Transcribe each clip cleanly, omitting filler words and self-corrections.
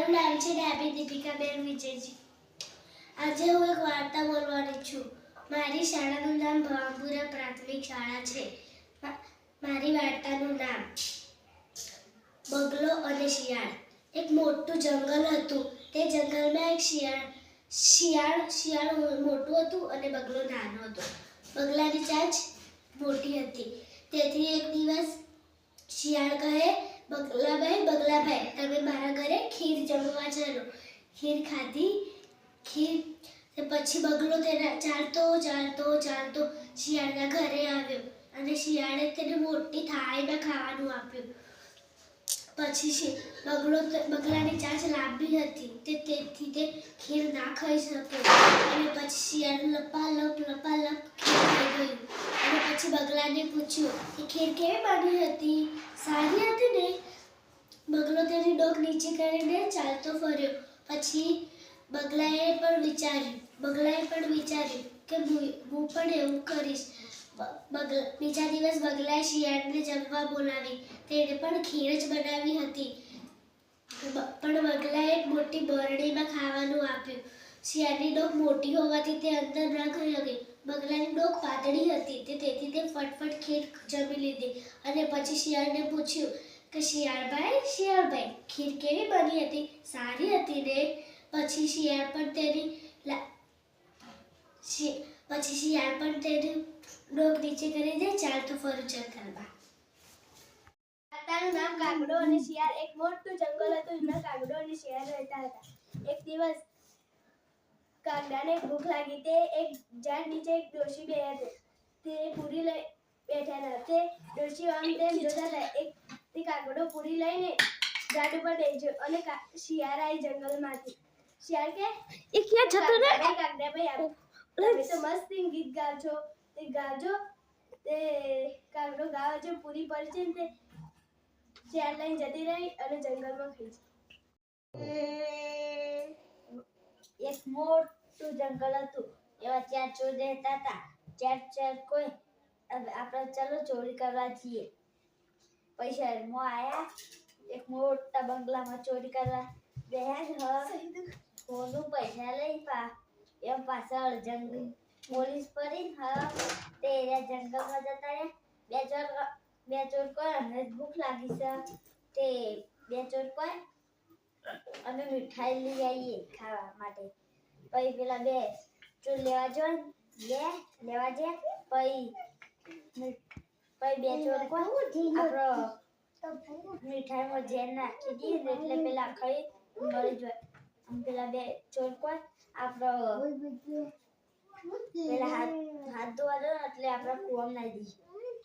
મારું નામ છે ડાબી દીપિકાબેન વિજયજી. આજે હું એક વાર્તા બોલવાની છું. મારી શાળાનું નામ ભવાપુરા પ્રાથમિક શાળા છે. મારી વાર્તાનું નામ બગલો અને શિયાળ. એક મોટું જંગલ હતું. તે જંગલમાં એક શિયાળ મોટું હતું અને બગલો નાનો હતો. બગલાની ચાંચ મોટી હતી. તેથી એક દિવસ શિયાળ કહે, બગલાભાઈ, તમે મારા ઘરે ખીર જમવા ચાલો. ખીર ખાધી. પછી બગલો ચાલતો શિયાળના ઘરે આવ્યો અને શિયાળે તેને મોટી થાળીમાં ખાવાનું આપ્યું. પછી બગલાની ચાંચ લાંબી હતી, તેથી તે ખીર ના ખાઈ શકે અને પછી શિયાળ લપાલપ ખીર ખાઈ ગયું. અને પછી બગલાને પૂછ્યું કે ખીર કેવી બની હતી? સારી હતી ને? બગલો તેની ડોક નીચે કરીને ચાલતો ફર્યો. પછી બગલાએ પણ વિચાર્યું કે હું પણ એવું કરીશ. બીજા દિવસ બગલાએ શિયાળને જમવા બોલાવી. તેણે પણ ખીર જ બનાવી હતી, પણ બગલાએ એક મોટી બરણીમાં ખાવાનું આપ્યું. શિયાળની ડોક મોટી હોવાથી તે અંદર ન ગઈ હતી. બગલાની ડોક પાતળી હતી, તેથી તે ફટફટ ખીર જમી લીધી. અને પછી શિયાળને પૂછ્યું કે શિયાળભાઈ, ખીર કેવી બની હતી? સારી હતી ને? પછી શિયાળ પણ તેની ડોક નીચે કરીને ચાલતો ફર્યો જંગલમાં. વાર્તાનું નામ કાગડો અને શિયાળ. એક મોટું જંગલ હતું. એમાં કાગડો અને શિયાળ રહેતા હતા. એક દિવસ કાગડાને ભૂખ લાગી. તે એક ઝાડ નીચે એક ડોશી તે પૂરી લઈ બેઠા હતા. તે ડોશી આમ તેમ જોતા હતા. તે કાગડો પૂરી લઈને ઝાડ ઉપર બેસ્યો અને શિયાળ આવી જંગલમાંથી. શિયાળ કે એ ક્યાં જતો રે? કાગડાભાઈ, તમે તો મસ્ત ગીત ગાવ છો, તે ગાજો. તે કાગડો ગાવા જો પૂરી પડી છે ને તે શિયાળ લઈને જતી રહી અને જંગલમાં ખાઈ છે. એક મોટું જંગલ હતું. એવા 4 ચોર રહેતા હતા. 4 કોઈ આપણે ચાલો ચોરી કરવા જઈએ. પૈસા આયા. એક મોટા બંગલામાં ચોરી કરવા બેહ્યા. કોનું પૈસા લઈ એમ પાછળ પોલીસ પડી. તે જંગલમાં જતા રહ્યા. બે ચોર કોઈ અમને ભૂખ લાગી છે. તે બે ચોર કોઈ અમે મીઠાઈ લઈ આવીએ ખાવા માટે. પછી પેલા બે ચોર લેવા જાય. પછી બે ચોર કોઈ આપણો મીઠાઈમાં ઝેર નાખી દઈએ એટલે પેલા ખાઈ મરી જાય. પેલા બે ચોર કોઈ આપણો પેલા હાથ ધોવા દો એટલે આપણે કુવામાં નાખી દઈએ.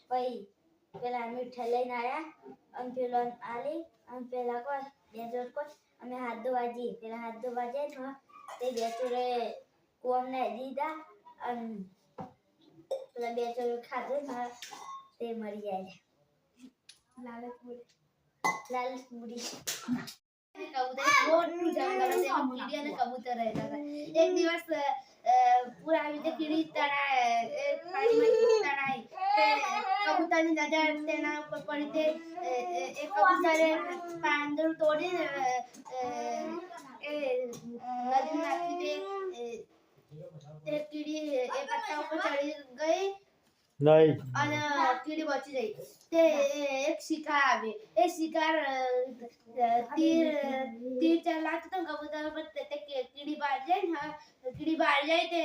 પછી પેલા મીઠાઈ લઈને આવ્યા અને પેલા આલી અને પેલા કોઈ બે ચોર કોઈ અમે હાથ ધોવા જઈએ. પેલા હાથ ધોવા જાય તે બે ચોરે કુવામાં નાખી દીધા અને પેલા બે ચોર ખાધું તે મરી જાય. લાલચ પૂરી. મોટું જંગલ હતું. એમાં કીડી અને કબૂતર રહેતા હતા. એક દિવસ પૂર આવી રીતે કીડી પાણીમાં કબૂતરની નજર તેના ઉપર પડી. તે કબૂતરે પાંદડું તોડીને નદીમાં નાખી. તે કીડી એ પત્તા ઉપર ચડી ગઈ અને કીડી બચી ગઈ. તે એક શિકાર આવી. એ શિકાર તીર ચલાવતો કબૂતર ઉપર. તે કીડી બહાર જાય. તે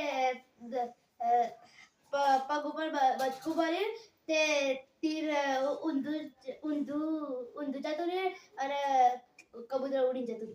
પગ ઉપર બચકું ભર્યું. તે તીર ઊંધું જતું રહ્યું અને કબૂતર ઉડી જતું.